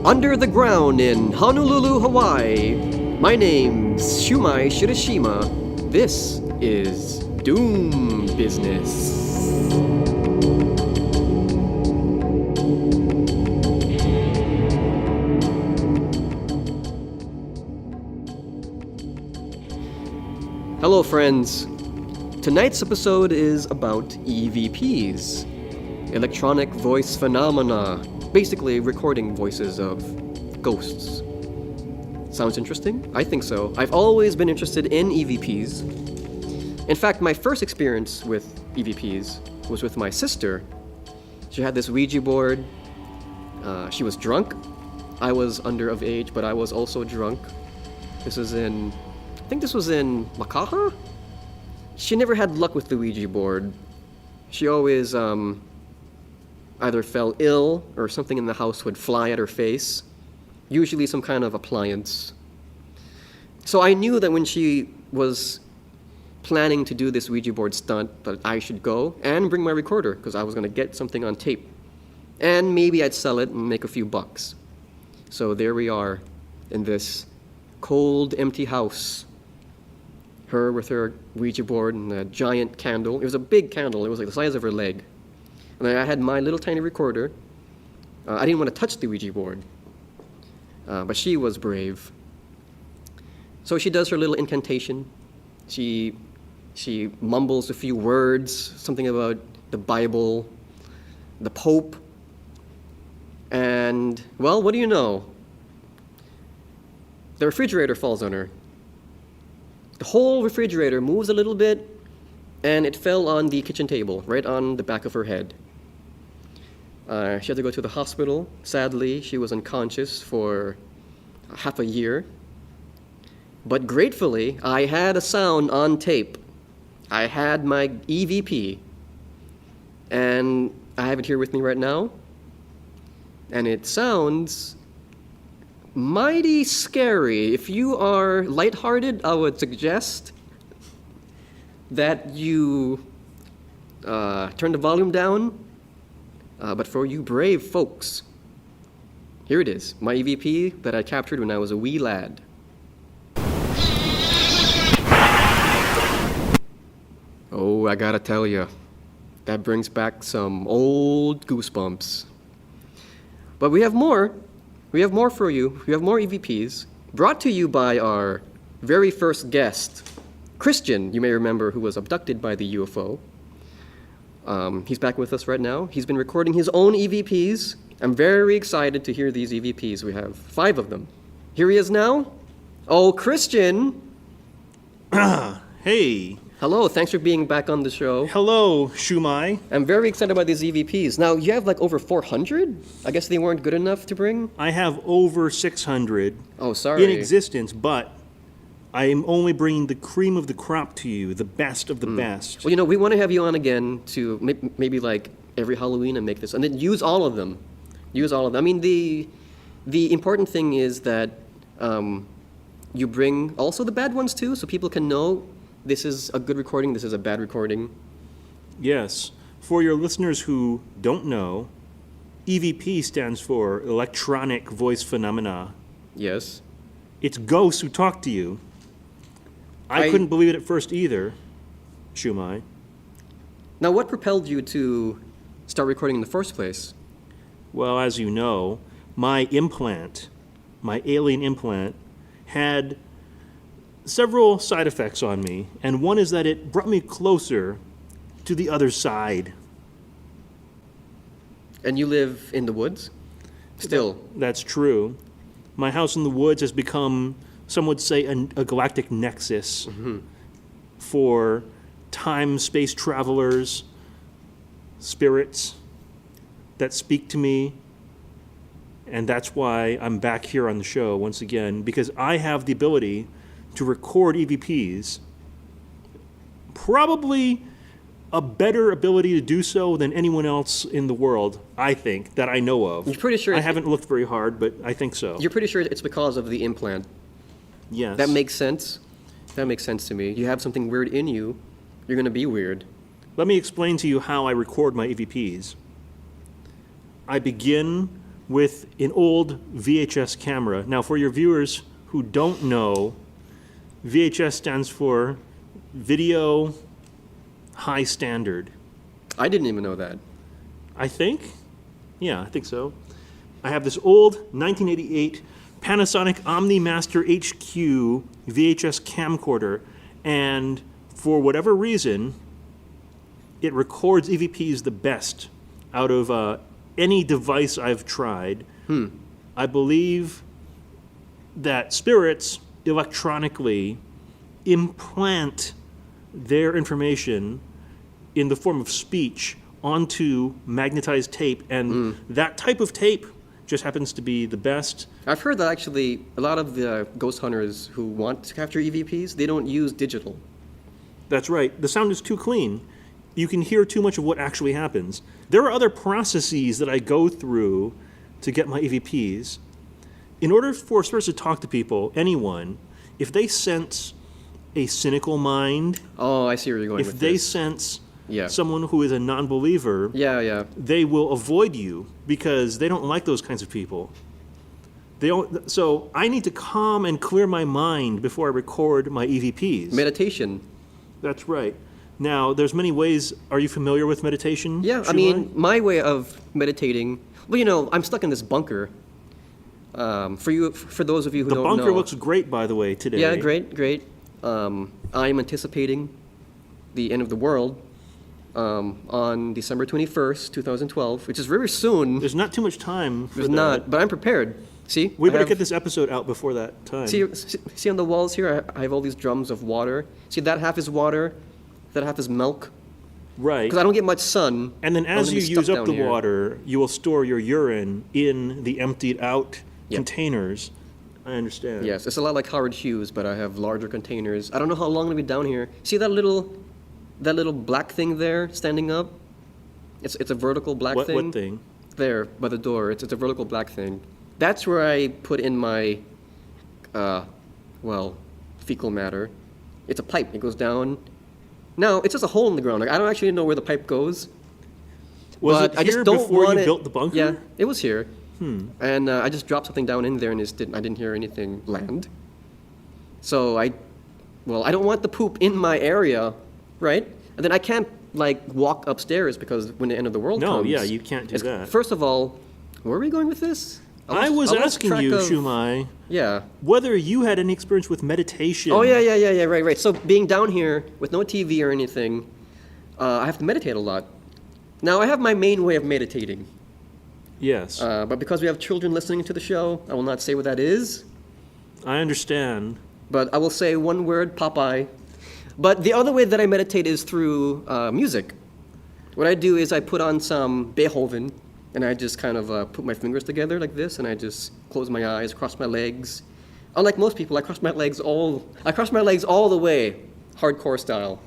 Under the ground in Honolulu, Hawaii. My name's Shumai Shirashima. This is Doom Business. Hello, friends. Tonight's episode is about EVPs, electronic voice phenomena, basically recording voices of ghosts. Sounds interesting? I think so. I've always been interested in EVPs. In fact, my first experience with EVPs was with my sister. She had this Ouija board. She was drunk. I was under of age, but I was also drunk. I think this was in Makaha? She never had luck with the Ouija board. She always either fell ill or something in the house would fly at her face, usually some kind of appliance. So I knew that when she was planning to do this Ouija board stunt that I should go and bring my recorder because I was going to get something on tape. And maybe I'd sell it and make a few bucks. So there we are in this cold, empty house. Her with her Ouija board and a giant candle. It was a big candle. It was like the size of her leg. And I had my little tiny recorder. I didn't want to touch the Ouija board. But she was brave. So she does her little incantation. She mumbles a few words, something about the Bible, the Pope. And, well, what do you know? The refrigerator falls on her. The whole refrigerator moves a little bit, and it fell on the kitchen table, right on the back of her head. She had to go to the hospital. Sadly, she was unconscious for half a year. But gratefully, I had a sound on tape. I had my EVP, and I have it here with me right now. And it sounds mighty scary. If you are lighthearted, I would suggest that you turn the volume down. But for you brave folks, here it is, my EVP that I captured when I was a wee lad. Oh, I gotta tell you, that brings back some old goosebumps. But we have more. We have more for you. We have more EVPs brought to you by our very first guest, Christian, you may remember, who was abducted by the UFO. He's back with us right now. He's been recording his own EVPs. I'm very excited to hear these EVPs. We have 5 of them. Here he is now. Oh, Christian. Hey. Hello, thanks for being back on the show. Hello, Shumai. I'm very excited about these EVPs. Now, you have like over 400? I guess they weren't good enough to bring? I have over 600 in existence, but I am only bringing the cream of the crop to you, the best of the best. Well, we want to have you on again to maybe like every Halloween and make this, and then use all of them. I mean, the important thing is that you bring also the bad ones too, so people can know this is a good recording, this is a bad recording. Yes. For your listeners who don't know, EVP stands for electronic voice phenomena. Yes. It's ghosts who talk to you. I couldn't believe it at first either, Shumai. Now, what propelled you to start recording in the first place? Well, as you know, my alien implant, had several side effects on me, and one is that it brought me closer to the other side. And you live in the woods? Still? That's true. My house in the woods has become, some would say, a galactic nexus for time, space travelers, spirits that speak to me. And that's why I'm back here on the show once again, because I have the ability to record EVPs, probably a better ability to do so than anyone else in the world, I think, that I know of. You're pretty sure? I haven't looked very hard, but I think so. You're pretty sure it's because of the implant? Yes. That makes sense. That makes sense to me. You have something weird in you, you're going to be weird. Let me explain to you how I record my EVPs. I begin with an old VHS camera. Now, for your viewers who don't know, VHS stands for Video High Standard. I didn't even know that. I think. Yeah, I think so. I have this old 1988 Panasonic OmniMaster HQ VHS camcorder, and for whatever reason, it records EVPs the best out of any device I've tried. I believe that spirits electronically implant their information in the form of speech onto magnetized tape, and that type of tape just happens to be the best. I've heard that actually a lot of the ghost hunters who want to capture EVPs, they don't use digital. That's right. The sound is too clean. You can hear too much of what actually happens. There are other processes that I go through to get my EVPs. In order for spirits to talk to people, anyone, if they sense a cynical mind, Oh, I see where you're going if with they this. sense Yeah. someone who is a non-believer, Yeah. they will avoid you because they don't like those kinds of people. So I need to calm and clear my mind before I record my EVPs. Meditation. That's right. Now, there's many ways. Are you familiar with meditation? Yeah, I Shumai? mean, my way of meditating, well, I'm stuck in this bunker. For those of you who The don't know. bunker looks great, by the way, today. Yeah, great. I'm anticipating the end of the world on December 21st, 2012, which is very soon. There's not too much time for There's that. not, but I'm prepared. See? We I better have- get this episode out before that time. See on the walls here, I have all these drums of water. See, that half is water, that half is milk. Right. Because I don't get much sun. And then I'm as gonna you be stuck use up down the here. water, you will store your urine in the emptied out Yep. containers. I understand. Yes, it's a lot like Howard Hughes, but I have larger containers. I don't know how long I'll be down here. See that little black thing there standing up? It's a vertical black What thing. thing? There, by the door. It's a vertical black thing. That's where I put in my, fecal matter. It's a pipe. It goes down. Now, it's just a hole in the ground. Like, I don't actually know where the pipe goes. Was but it I here just don't before want you it. built the bunker? Yeah, it was here. And I just dropped something down in there, and I didn't hear anything land. So I don't want the poop in my area, right? And then I can't walk upstairs because when the end of the world No, comes. yeah, you can't do that. First of all, where are we going with this? I was lost asking track you, of- Shumai, Yeah. whether you had any experience with meditation. Oh yeah. Right. So being down here with no TV or anything, I have to meditate a lot. Now I have my main way of meditating. Yes, But because we have children listening to the show, I will not say what that is. I understand. But I will say one word, Popeye. But the other way that I meditate is through music. What I do is I put on some Beethoven, and I just kind of put my fingers together like this, and I just close my eyes, cross my legs. Unlike most people, I cross my legs all the way, hardcore style.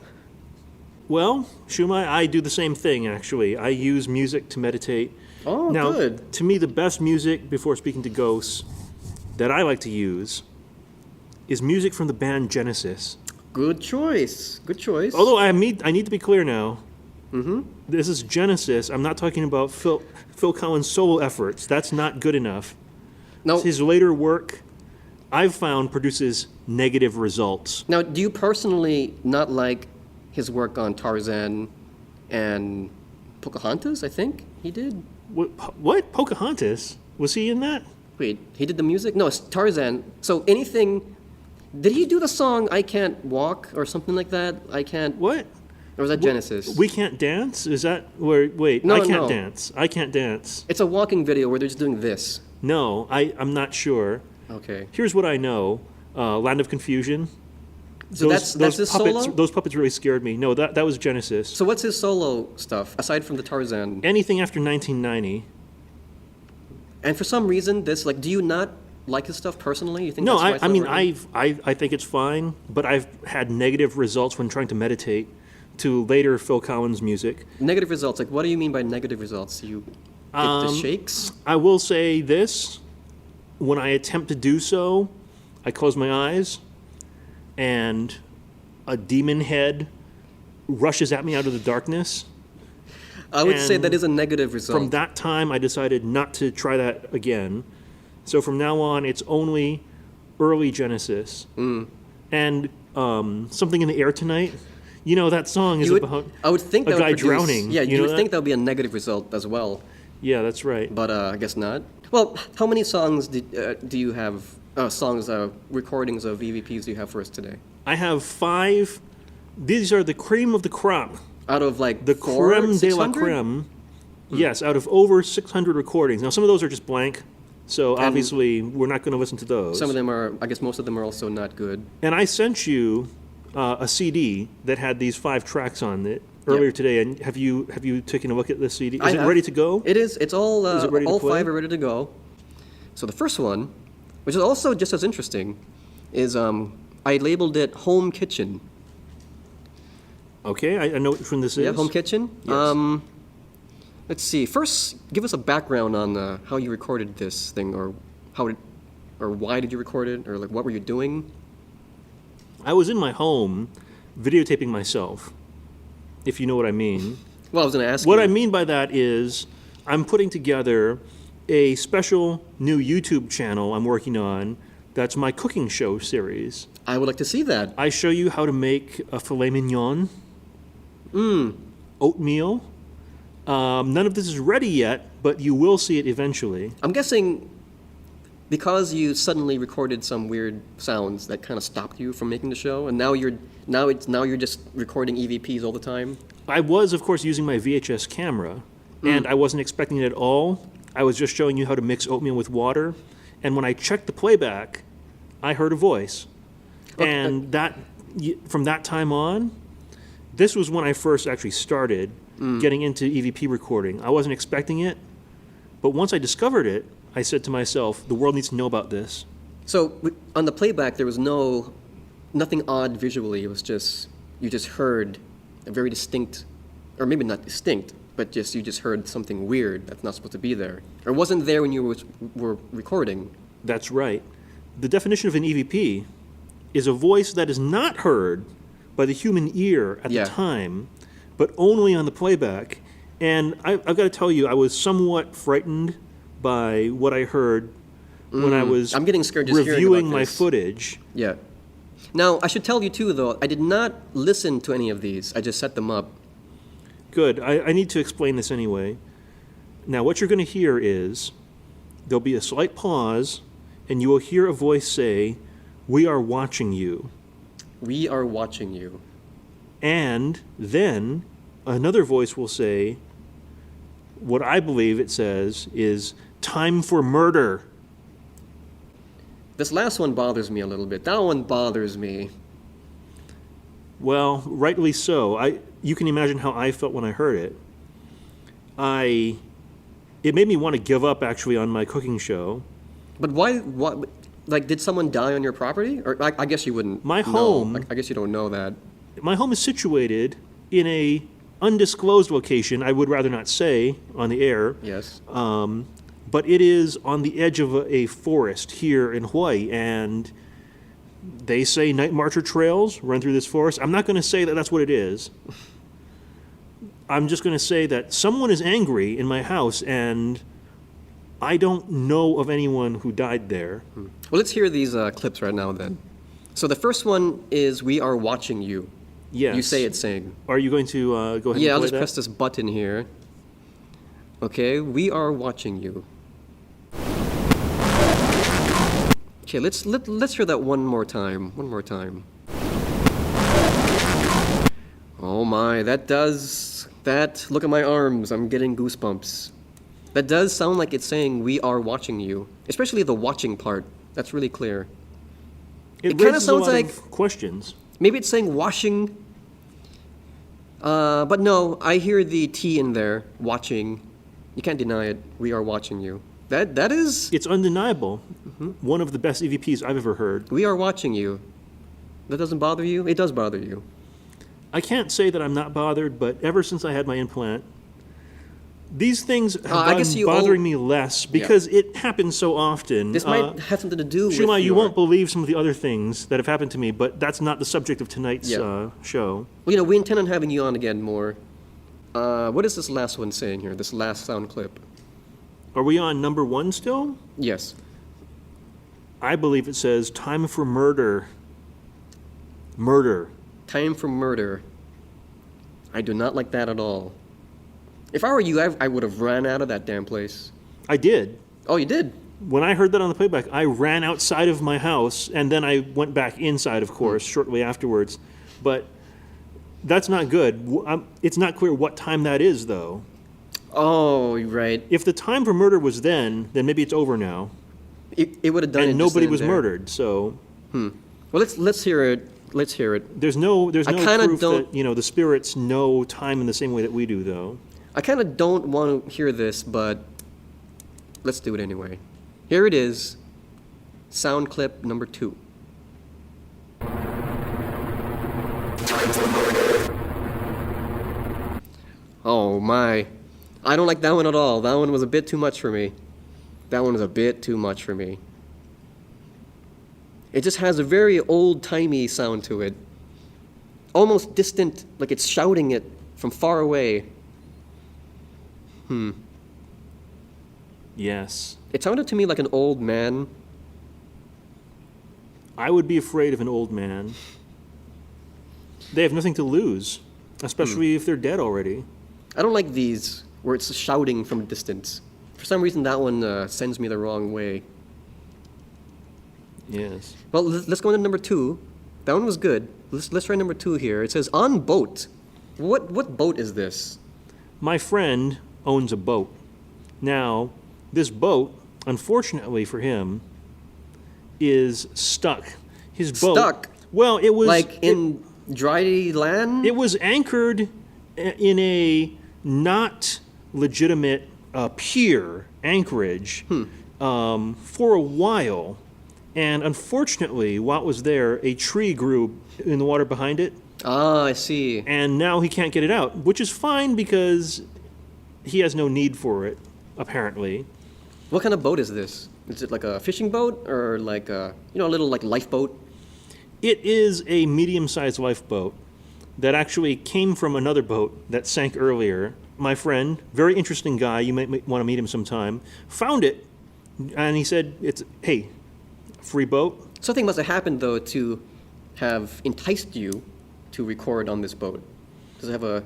Well, Shumai, I do the same thing, actually. I use music to meditate. Oh, Now, good. to me, the best music before speaking to ghosts that I like to use is music from the band Genesis. Good choice. Although I need to be clear now. This is Genesis. I'm not talking about Phil Collins' solo efforts. That's not good enough. Now, His later work, I've found, produces negative results. now, do you personally not like his work on Tarzan and Pocahontas, I think he did? What? Pocahontas? Was he in that? Wait, he did the music? No, it's Tarzan. So anything... Did he do the song I Can't Walk or something like that? I Can't... What? Or was that Genesis? We Can't Dance? Is that where? Wait, No, I Can't no. Dance. I Can't Dance. It's a walking video where they're just doing this. No, I'm not sure. Okay. Here's what I know. Land of Confusion. So that's his puppets, solo? Those puppets really scared me. No, that was Genesis. So what's his solo stuff, aside from the Tarzan? Anything after 1990. And for some reason, do you not like his stuff personally? You think No, that's why it's I not mean, working? I think it's fine, but I've had negative results when trying to meditate to later Phil Collins music. Negative results, what do you mean by negative results? You get the shakes? I will say this. When I attempt to do so, I close my eyes, and a demon head rushes at me out of the darkness. I would say And that is a negative result. From that time, I decided not to try that again. So from now on, it's only early Genesis. And Something in the Air Tonight. You know, that song is about I would think a that guy would produce, drowning. Yeah, you know would that? think that would be a negative result as well. Yeah, that's right. But I guess not. Well, how many songs do you have, recordings of EVPs do you have for us today? I have 5. These are the cream of the crop. Out of like The creme de la 600? creme. Yes, out of over 600 recordings. Now, some of those are just blank, so obviously we're not going to listen to those. Some of them are, I guess most of them are also not good. And I sent you a CD that had these 5 tracks on it earlier today. And have you taken a look at this CD? Is it ready to go? It is. It's all, Is it ready to all play? 5 are ready to go. So the first one, which is also just as interesting, is I labeled it Home Kitchen. Okay, I know which one this is. Yeah, Home Kitchen. Yes. Let's see. First, give us a background on how you recorded this thing, or why did you record it, or like what were you doing? I was in my home videotaping myself, if you know what I mean. Well, I was going to ask What you. I mean by that is I'm putting together a special new YouTube channel I'm working on that's my cooking show series. I would like to see that. I show you how to make a filet mignon, oatmeal. None of this is ready yet, but you will see it eventually. I'm guessing because you suddenly recorded some weird sounds that kind of stopped you from making the show, and now you're just recording EVPs all the time. I was, of course, using my VHS camera, and I wasn't expecting it at all. I was just showing you how to mix oatmeal with water, and when I checked the playback, I heard a voice. And from that time on, this was when I first actually started getting into EVP recording. I wasn't expecting it, but once I discovered it, I said to myself, the world needs to know about this. So on the playback, there was nothing odd visually. It was just you just heard a very distinct, or maybe not distinct, but you just heard something weird that's not supposed to be there, or wasn't there when you were recording. That's right. The definition of an EVP is a voice that is not heard by the human ear at the time, but only on the playback. And I've got to tell you, I was somewhat frightened by what I heard when I was I'm getting scared just hearing reviewing about my this. footage. Yeah. Now, I should tell you too, though, I did not listen to any of these. I just set them up. Good. I need to explain this anyway. Now, what you're going to hear is there'll be a slight pause, and you will hear a voice say, "We are watching you." We are watching you. And then another voice will say, what I believe it says is, "Time for murder." This last one bothers me a little bit. That one bothers me. Well, rightly so. You can imagine how I felt when I heard it. It made me want to give up actually on my cooking show. But why? What? Like, did someone die on your property? Or I guess you wouldn't. My know. home- I guess you don't know that. My home is situated in a undisclosed location. I would rather not say on the air. Yes. But it is on the edge of a forest here in Hawaii, and they say night marcher trails run through this forest. I'm not going to say that that's what it is. I'm just going to say that someone is angry in my house, and I don't know of anyone who died there. Well, let's hear these clips right now then. So the first one is "We are watching you." Yes. You say it's saying. Are you going to go ahead Yeah, I'll and play just that? press this button here. Okay, we are watching you. Okay, let's hear that one more time. One more time. Oh my, that. Look at my arms. I'm getting goosebumps. That does sound like it's saying "We are watching you," especially the watching part. That's really clear. It kinda raises sounds a lot like- of questions. Maybe it's saying "washing." But no, I hear the T in there. Watching. You can't deny it. We are watching you. That is. It's undeniable. One of the best EVPs I've ever heard. We are watching you. That doesn't bother you? It does bother you. I can't say that I'm not bothered, but ever since I had my implant, these things have I guess been you bothering me less because it happens so often. This might have something to do with. Shumai, you your- won't believe some of the other things that have happened to me, but that's not the subject of tonight's Yeah. show. Well, we intend on having you on again more. What is this last one saying here? This last sound clip? Are we on number 1 still? Yes. I believe it says time for murder. Murder. Time for murder. I do not like that at all. If I were you, I would have ran out of that damn place. I did. Oh, you did? When I heard that on the playback, I ran outside of my house, and then I went back inside, of course, shortly afterwards. But that's not good. It's not clear what time that is, though. Oh, right. If the time for murder was then maybe it's over now. It would have done it. And nobody was murdered, so. Well, let's hear it. Let's hear it. There's no proof don't, that the spirits know time in the same way that we do, though. I kind of don't want to hear this, but let's do it anyway. Here it is. Sound clip number 2. Oh my. I don't like that one at all. That one was a bit too much for me. That one was a bit too much for me. It just has a very old-timey sound to it. Almost distant, like it's shouting it from far away. Yes. It sounded to me like an old man. I would be afraid of an old man. They have nothing to lose, especially if they're dead already. I don't like these, where it's shouting from a distance. For some reason, that one sends me the wrong way. Yes. Well, let's go into number 2. That one was good. Let's try number 2 here. It says, on boat. What boat is this? My friend owns a boat. Now, this boat, unfortunately for him, is stuck. His boat... Stuck? Well, it was... Like in dry land? It was anchored in a not legitimate pier anchorage for a while. And unfortunately, while it was there, a tree grew in the water behind it. Ah, I see. And now he can't get it out, which is fine because he has no need for it, apparently. What kind of boat is this? Is it like a fishing boat or like a little like lifeboat? It is a medium-sized lifeboat that actually came from another boat that sank earlier. My friend, very interesting guy, you might want to meet him sometime, found it, and he said, hey, free boat? Something must have happened, though, to have enticed you to record on this boat. Does it have a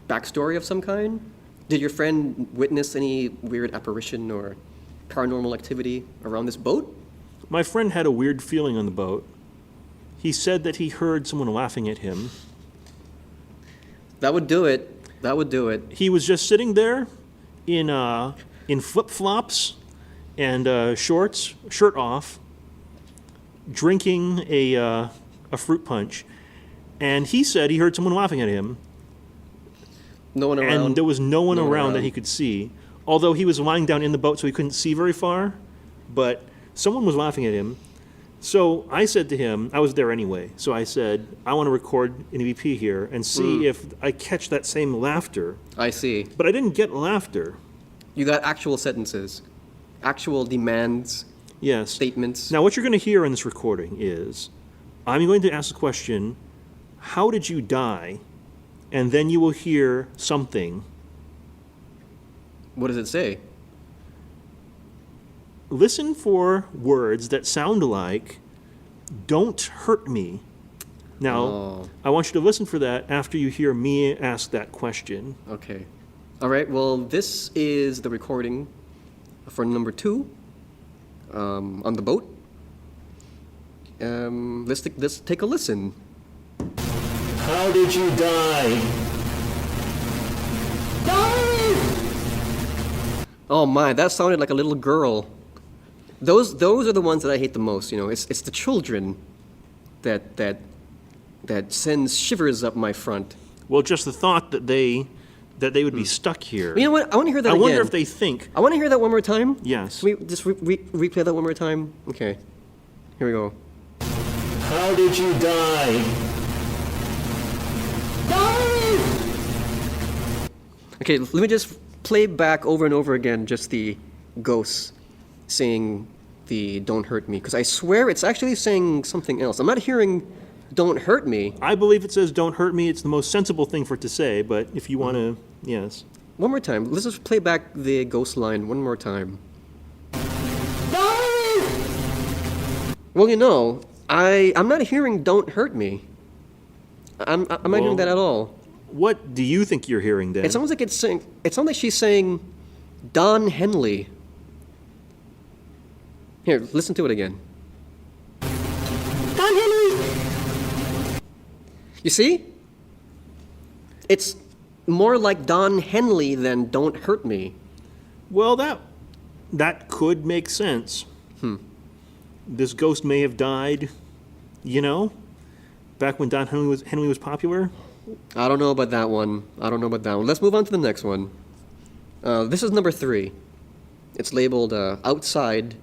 backstory of some kind? Did your friend witness any weird apparition or paranormal activity around this boat? My friend had a weird feeling on the boat. He said that he heard someone laughing at him. That would do it. That would do it. He was just sitting there in flip-flops and shorts, shirt off, drinking a fruit punch. And he said he heard someone laughing at him. No one around? And there was no one around that he could see. Although he was lying down in the boat so he couldn't see very far. But someone was laughing at him. So I said to him, I was there anyway, so I said, I want to record an EVP here and see if I catch that same laughter. I see. But I didn't get laughter. You got actual sentences, actual demands, Yes. statements. Now what you're going to hear in this recording is, I'm going to ask the question, how did you die? And then you will hear something. What does it say? Listen for words that sound like, don't hurt me. Now, I want you to listen for that after you hear me ask that question. Okay. All right, well, this is the recording for number 2 on the boat. Let's take a listen. How did you die? Oh my, that sounded like a little girl. Those are the ones that I hate the most. It's the children that sends shivers up my front. Well, just the thought that they would be stuck here. You know what? I want to hear that again. I wonder if they think. I want to hear that one more time. Yes. Can we just replay that one more time? Okay. Here we go. How did you die? Okay, let me just play back over and over again just the ghosts saying the "don't hurt me," because I swear it's actually saying something else. I'm not hearing Don't hurt me. I believe it says "Don't hurt me." It's the most sensible thing for it to say. But if you want to, yes. One more time. Let's just play back the ghost line one more time. Well, you know, I'm not hearing "Don't hurt me." I'm not hearing that at all. What do you think you're hearing then? It sounds like it's saying. It sounds like she's saying, "Don Henley." Here, listen to it again. Don Henley. You see? It's more like Don Henley than "Don't hurt me." Well, that could make sense. This ghost may have died, back when Don Henley was popular. I don't know about that one. Let's move on to the next one. This is number 3. It's labeled outside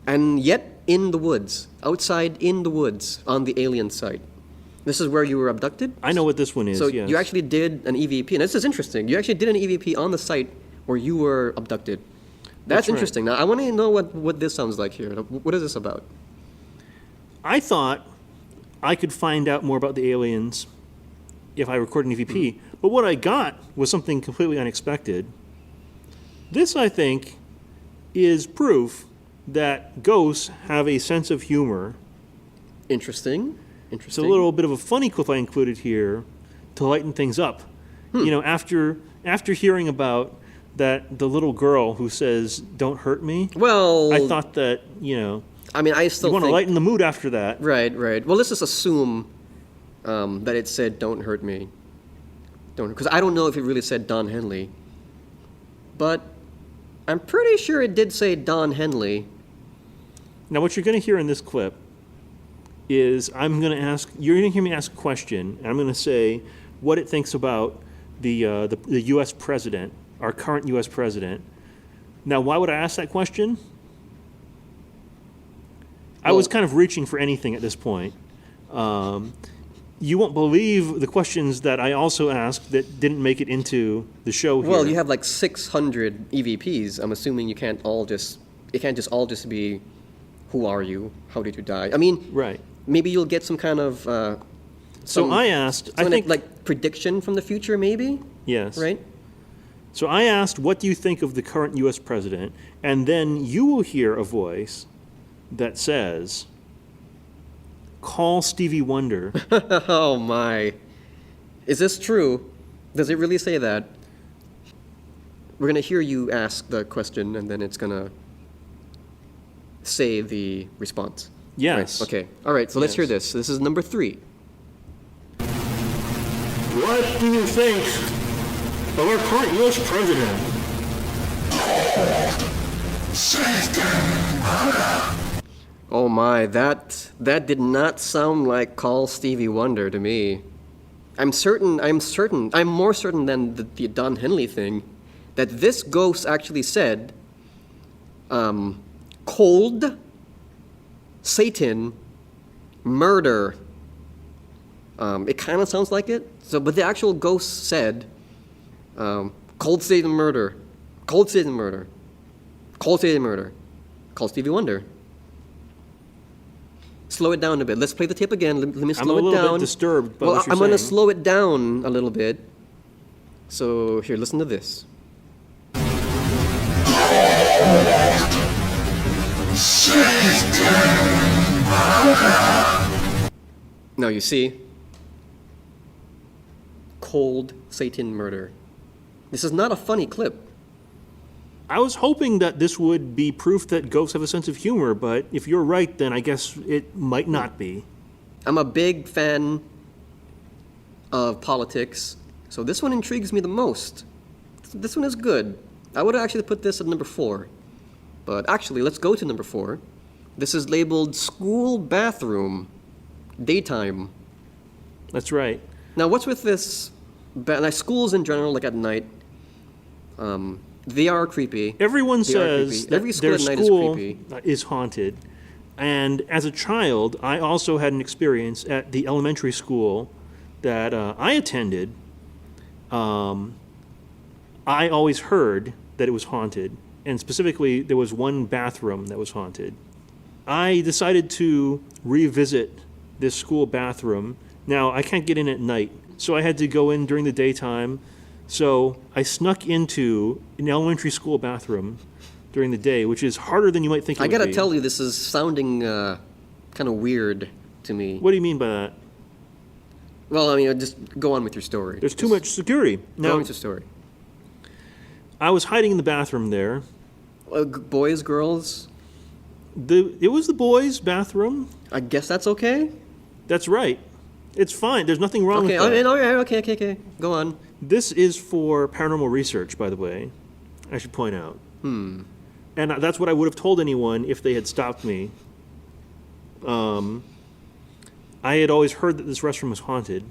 and yet in the woods. Outside in the woods on the alien site. This is where you were abducted? I know what this one is, So yes. you actually did an EVP, and this is interesting. You actually did an EVP on the site where you were abducted. That's right. interesting. Now, I want to know what this sounds like here. What is this about? I thought I could find out more about the aliens if I recorded an EVP, but what I got was something completely unexpected. This, I think, is proof that ghosts have a sense of humor. Interesting. It's a little bit of a funny clip I included here to lighten things up. After hearing about the little girl who says, "Don't hurt me," Well, I thought that, I mean, I still you want to think... lighten the mood after that. Right. Well, let's just assume that it said, "Don't hurt me." Because I don't know if it really said Don Henley. But I'm pretty sure it did say Don Henley. Now, what you're going to hear in this clip is you're going to hear me ask a question, and I'm going to say what it thinks about the U.S. president, our current U.S. president. Now, why would I ask that question? I was kind of reaching for anything at this point. You won't believe the questions that I also asked that didn't make it into the show here. Well, you have like 600 EVPs. I'm assuming it can't just all just be, "Who are you? How did you die?" I mean, right. Maybe you'll get some kind of So I asked, I think, like prediction from the future, maybe. Yes. Right. So I asked, what do you think of the current U.S. president? And then you will hear a voice that says, "Call Stevie Wonder." Oh my. Is this true? Does it really say that? We're going to hear you ask the question, and then it's going to say the response. Yes. Right. Okay. All right. So let's hear Yes. this. This is number 3. What do you think of our current U.S. president? Oh my, that did not sound like "Call Stevie Wonder" to me. I'm more certain than the Don Henley thing, that this ghost actually said, "Cold, Satan, murder." It kind of sounds like it. So, but the actual ghost said, "Cold, Satan, murder, cold, Satan, murder, cold, Satan, murder, call Stevie Wonder." Slow it down a bit. Let's play the tape again. Let me slow it down. I'm a little bit disturbed by what you're I'm going to saying. slow it down a little bit. So here, listen to this. Now you see, "Cold Satan murder." This is not a funny clip. I was hoping that this would be proof that ghosts have a sense of humor, but if you're right, then I guess it might not be. I'm a big fan of politics, so this one intrigues me the most. This one is good. I would actually put this at number 4. But actually, let's go to number 4. This is labeled "School Bathroom, Daytime." That's right. Now, what's with this? Like schools in general, like at night, they are creepy. Everyone They are says creepy. that Every school their at night is school creepy. is haunted. And as a child, I also had an experience at the elementary school that I attended. I always heard that it was haunted. And specifically, there was one bathroom that was haunted. I decided to revisit this school bathroom. Now, I can't get in at night, so I had to go in during the daytime. So I snuck into an elementary school bathroom during the day, which is harder than you might think it would be. I gotta tell you, this is sounding kind of weird to me. What do you mean by that? Well, I mean, just go on with your story. There's too much security. Go Now, on with your story. I was hiding in the bathroom there. Boys, girls? It was the boys' bathroom. I guess that's okay? That's right. It's fine. There's nothing wrong Okay, with that. all right, okay. Go on. This is for paranormal research, by the way. I should point out. And that's what I would have told anyone if they had stopped me. I had always heard that this restroom was haunted.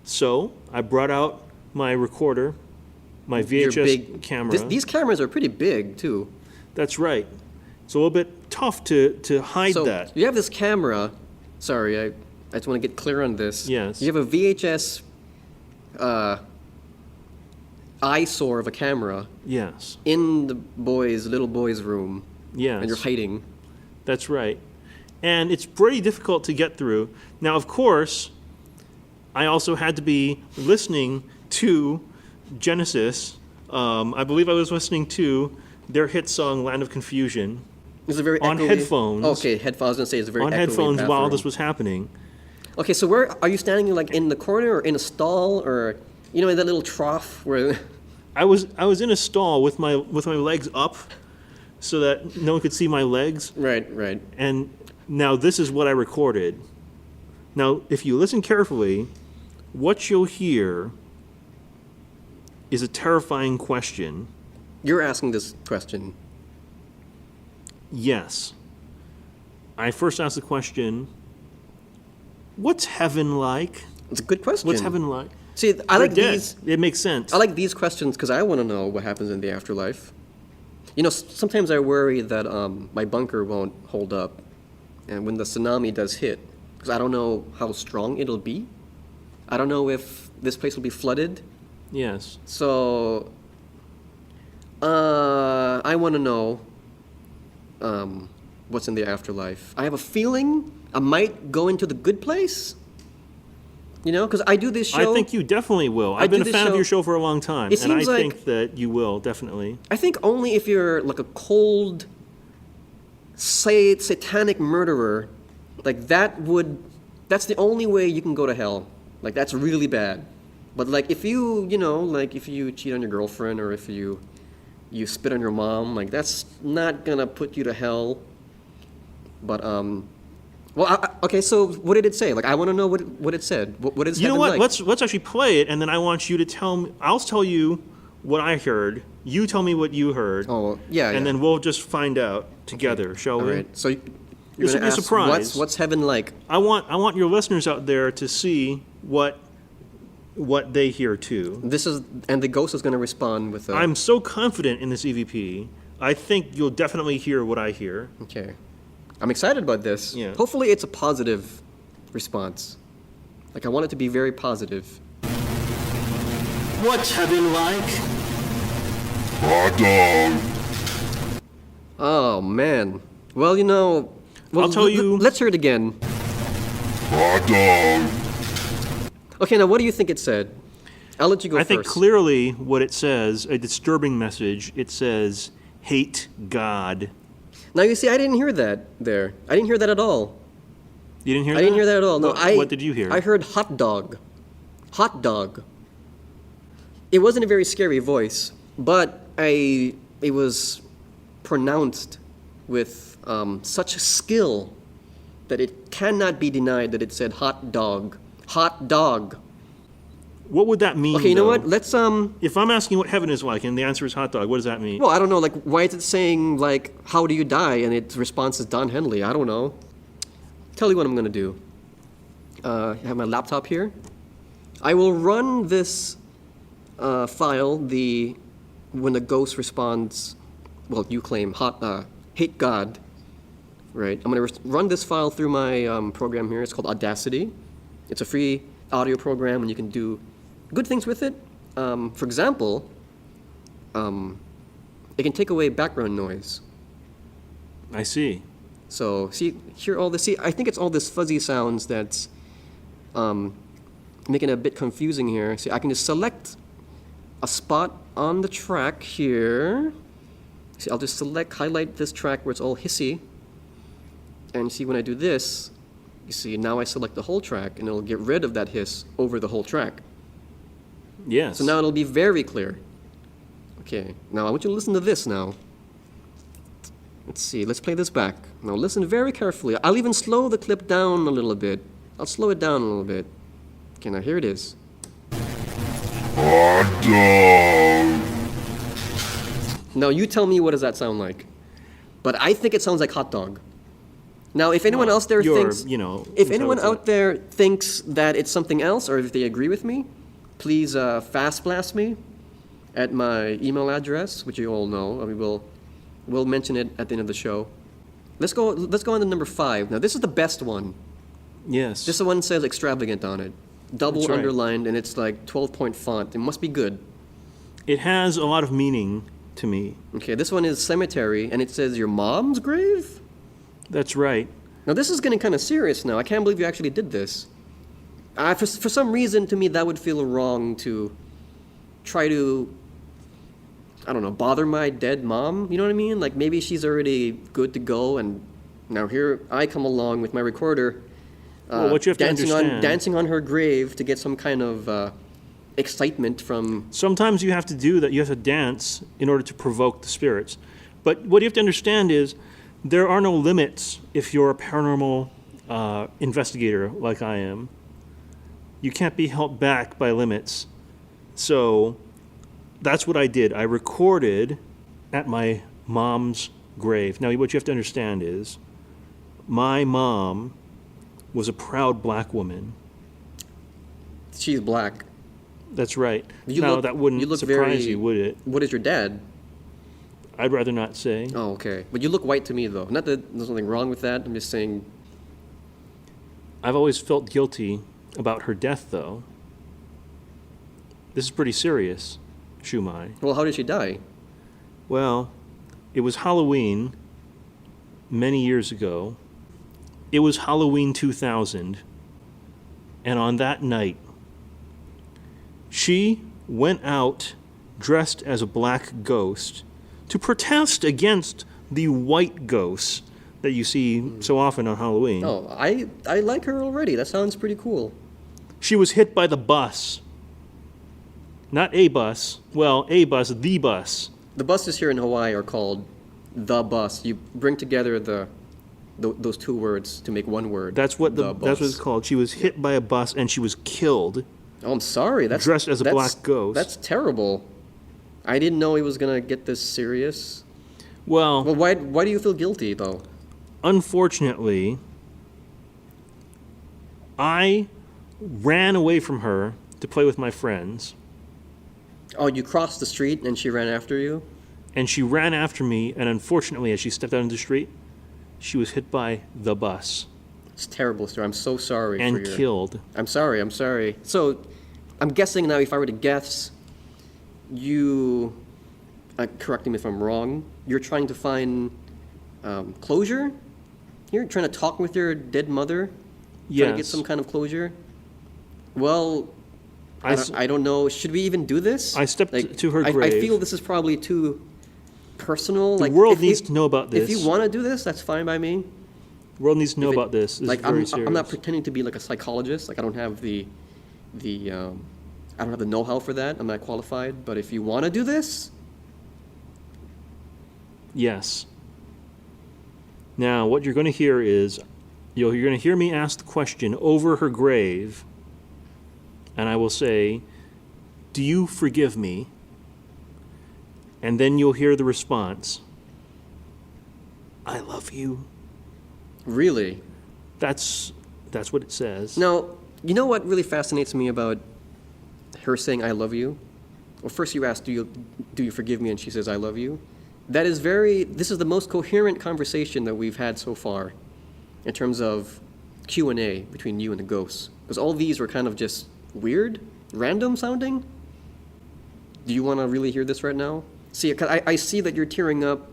So I brought out my recorder, my VHS camera. These cameras are pretty big, too. That's right. It's a little bit tough to hide that. You have this camera. Sorry, I just want to get clear on this. Yes. You have a VHS eyesore of a camera. Yes. In the little boy's room. Yes. And you're hiding. That's right. And it's pretty difficult to get through. Now, of course, I also had to be listening to Genesis. I believe I was listening to their hit song, Land of Confusion. It's a very on echoey, headphones. Okay, headphones. I was going to say it's a very on echoey headphones bathroom. while this was happening. Okay, so where are you standing? Like in the corner or in a stall or in that little trough where? I was in a stall with my legs up, so that no one could see my legs. Right. And now this is what I recorded. Now, if you listen carefully, what you'll hear is a terrifying question. You're asking this question. Yes. I first asked the question, what's heaven like? It's a good question. What's heaven like? See, I like We're dead. these. It makes sense. I like these questions because I want to know what happens in the afterlife. Sometimes I worry that my bunker won't hold up, and when the tsunami does hit, because I don't know how strong it'll be. I don't know if this place will be flooded. Yes. So, I want to know what's in the afterlife. I have a feeling I might go into the good place. Because I do this show. I think you definitely will. I've been a fan of your show for a long time, and I think that you will, definitely. I think only if you're like a cold, satanic murderer, like that's the only way you can go to hell. Like, that's really bad. But like if you, if you cheat on your girlfriend or if you spit on your mom, like that's not gonna put you to hell. But okay, so what did it say? Like, I want to know what it said. What is heaven like? Let's actually play it, and then I want you to tell me. I'll tell you what I heard. You tell me what you heard. Oh, yeah. And then we'll just find out together, shall we? All right. So this will be a surprise. What's heaven like? I want your listeners out there to see what they hear too. And the ghost is going to respond with. I'm so confident in this EVP. I think you'll definitely hear what I hear. Okay. I'm excited about this. Yeah. Hopefully it's a positive response. Like, I want it to be very positive. What's heaven like? Hot dog. Oh, man. Well, I'll tell you. Let's hear it again. Hot dog. Okay, now what do you think it said? I'll let you go first. I think clearly what it says, a disturbing message, it says, hate God. Now, you see, I didn't hear that there. I didn't hear that at all. You didn't hear that? I didn't hear that at all. No, what did you hear? I heard hot dog. Hot dog. It wasn't a very scary voice, but it was pronounced with such skill that it cannot be denied that it said hot dog. Hot dog. What would that mean? Okay, you know though? what? Let's If I'm asking what heaven is like and the answer is hot dog, what does that mean? Well, I don't know. Like, why is it saying like, "How do you die?" and its response is Don Henley? I don't know. Tell you what I'm gonna do. I have my laptop here. I will run this file. When the ghost responds, well, you claim hate God, right? I'm gonna run this file through my program here. It's called Audacity. It's a free audio program, and you can do good things with it. For example, it can take away background noise. I see. So see, hear all this. See, I think it's all this fuzzy sounds that's making it a bit confusing here. See, I can just select a spot on the track here. See, I'll just highlight this track where it's all hissy. And see, when I do this, you see, now I select the whole track, and it'll get rid of that hiss over the whole track. Yes. So now it'll be very clear. Okay, now I want you to listen to this now. Let's see, let's play this back. Now listen very carefully. I'll even slow the clip down a little bit. I'll slow it down a little bit. Okay, now here it is. Hot dog. Now you tell me, what does that sound like? But I think it sounds like hot dog. Now, if anyone else there thinks, if anyone out there thinks that it's something else, or if they agree with me, please fast blast me at my email address, which you all know. I mean, we'll mention it at the end of the show. Let's go on to number 5. Now, this is the best one. Yes. This one says extravagant on it, double That's right. underlined, and it's like 12-point font. It must be good. It has a lot of meaning to me. Okay, this one is cemetery, and it says your mom's grave. That's right. Now, this is getting kind of serious now. I can't believe you actually did this. For some reason, to me, that would feel wrong to try to, I don't know, bother my dead mom. You know what I mean? Like, maybe she's already good to go, and now here I come along with my recorder, Well, what you have to understand, dancing on her grave to get some kind of excitement from... sometimes you have to do that. You have to dance in order to provoke the spirits. But what you have to understand is there are no limits if you're a paranormal investigator like I am. You can't be held back by limits. So that's what I did. I recorded at my mom's grave. Now, what you have to understand is my mom was a proud black woman. She's black. That's right. You now, look- that wouldn't you look surprise very- you, would it? What is your dad? I'd rather not say. Oh, okay. But you look white to me, though. Not that there's something wrong with that. I'm just saying... I've always felt guilty about her death, though. This is pretty serious, Shumai. Well, how did she die? Well, it was Halloween many years ago. It was Halloween 2000. And on that night, she went out dressed as a black ghost to protest against the white ghosts that you see so often on Halloween. Oh, I like her already. That sounds pretty cool. She was hit by the bus. Not a bus. Well, a bus, the bus. The buses here in Hawaii are called the bus. You bring together those two words to make one word. That's what the that's what it's called. She was hit by a bus and she was killed. Oh, I'm sorry. That's Dressed as a that's- black ghost. That's terrible. I didn't know he was gonna get this serious. Well, Well, why do you feel guilty though? unfortunately, I ran away from her to play with my friends, Oh, you crossed the street and she ran after you? and she ran after me, and unfortunately, as she stepped out into the street, she was hit by the bus It's a terrible story. I'm so sorry and for your... killed. I'm sorry. So, I'm guessing now, if I were to guess, you, correct me if I'm wrong, you're trying to find closure? You're trying to talk with your dead mother? Trying to get Yes. some kind of closure? Well, I s- I don't know. Should we even do this? I stepped to her I grave. feel this is probably too personal. The Like, world if needs you- to know about If this. you want to do this, that's fine by me. The world needs to know If it- about this. This like is very I'm serious. not pretending to be like a psychologist. Like I don't have the I don't have the know-how for that. I'm not qualified. But if you want to do this, Yes. Now, what you're going to hear is, you're going to hear me ask the question over her grave, and I will say, "Do you forgive me?" And then you'll hear the response, "I love you." really. That's what it says. Now, you know what really fascinates me about her saying "I love you"? Well, first you ask, "Do you forgive me?" And she says, "I love you." This is the most coherent conversation that we've had so far in terms of Q&A between you and the ghosts. Because all these were kind of just weird, random sounding. Do you want to really hear this right now? See, 'cause I see that you're tearing up.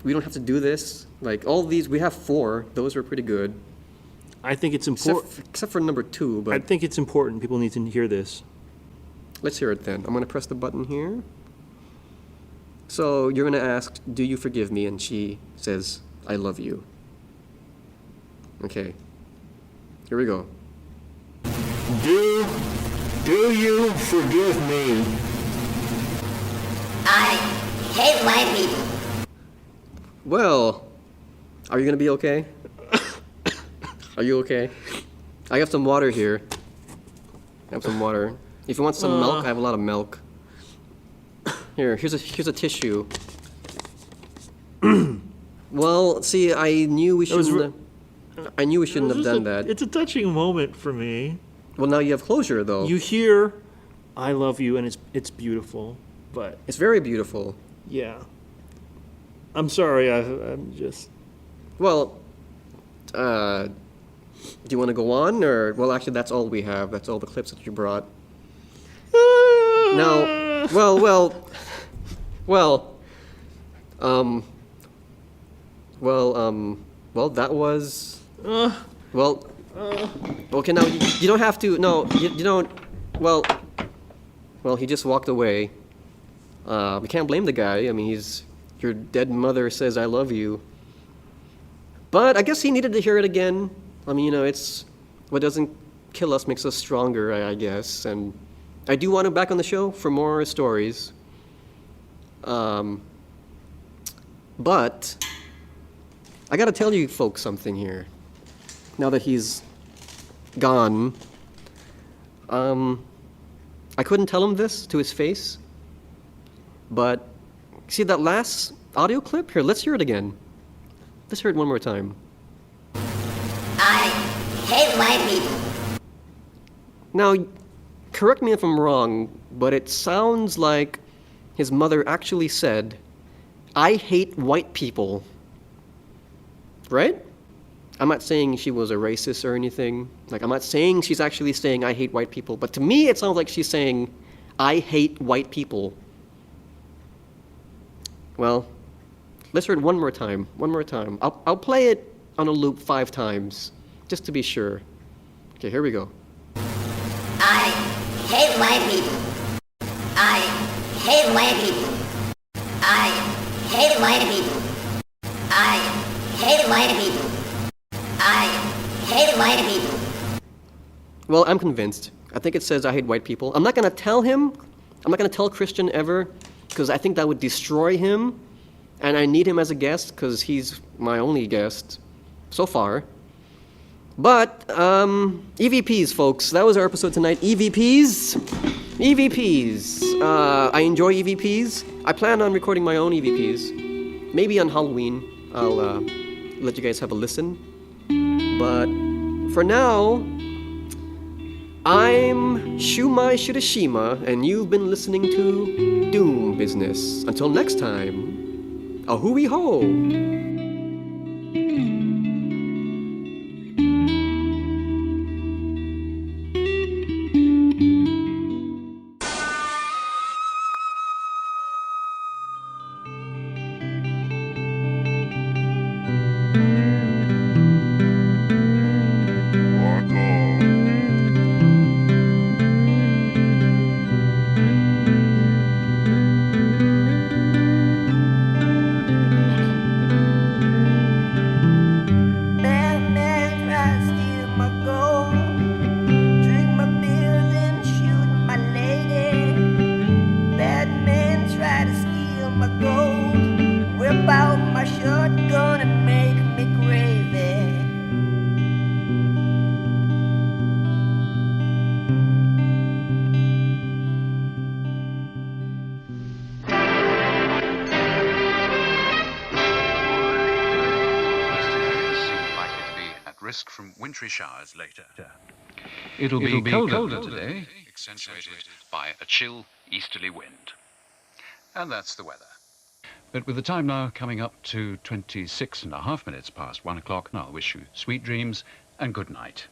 we don't have to do this. Like, all these, we have 4. Those were pretty good. I think it's important. Except for number 2, but I think it's important. People need to hear this. let's hear it then. I'm going to press the button here. So you're going to ask, do you forgive me? And she says, I love you. Okay. Here we go. Do you forgive me? I hate white people. Well, are you going to be okay? Are you okay? I have some water here. I have some water. If you want some milk, I have a lot of milk. Here's a tissue. Well, see, I knew we shouldn't have done that. It's a touching moment for me. Well, now you have closure, though. You hear, "I love you," and it's beautiful. But It's very beautiful. yeah, I'm sorry. I'm just. Well, do you want to go on, or well, actually, that's all we have. That's all the clips that you brought. Now, well, that was well. Okay, now you don't have to. No, you don't. Well, he just walked away. We can't blame the guy. I mean, your dead mother says I love you. But I guess he needed to hear it again. I mean, it's what doesn't kill us makes us stronger, I guess. And I do want him back on the show for more stories. But I gotta tell you folks something here. Now that he's gone, I couldn't tell him this to his face. But see that last audio clip? Here, let's hear it again. Let's hear it one more time. I hate white people. Now, correct me if I'm wrong, but it sounds like his mother actually said, I hate white people. Right? I'm not saying she was a racist or anything. Like, I'm not saying she's actually saying, I hate white people. But to me, it sounds like she's saying, I hate white people. Well, let's hear it one more time. One more time. I'll play it on a loop 5 times, just to be sure. Okay, here we go. I hate white people. I hate white people. I hate white people. I hate white people. I hate white people. Well, I'm convinced. I think it says I hate white people. I'm not going to tell him. I'm not going to tell Christian ever, because I think that would destroy him. And I need him as a guest, because he's my only guest so far. But, EVPs, folks. That was our episode tonight. EVPs. EVPs. I enjoy EVPs. I plan on recording my own EVPs. Maybe on Halloween. I'll let you guys have a listen. But for now, I'm Shumai Shirashima, and you've been listening to Doom Business. Until next time, a hooey ho! Risk from wintry showers later. It'll be colder today. Accentuated by a chill easterly wind. And that's the weather. But with the time now coming up to 26.5 minutes past 1 o'clock, I'll wish you sweet dreams and good night.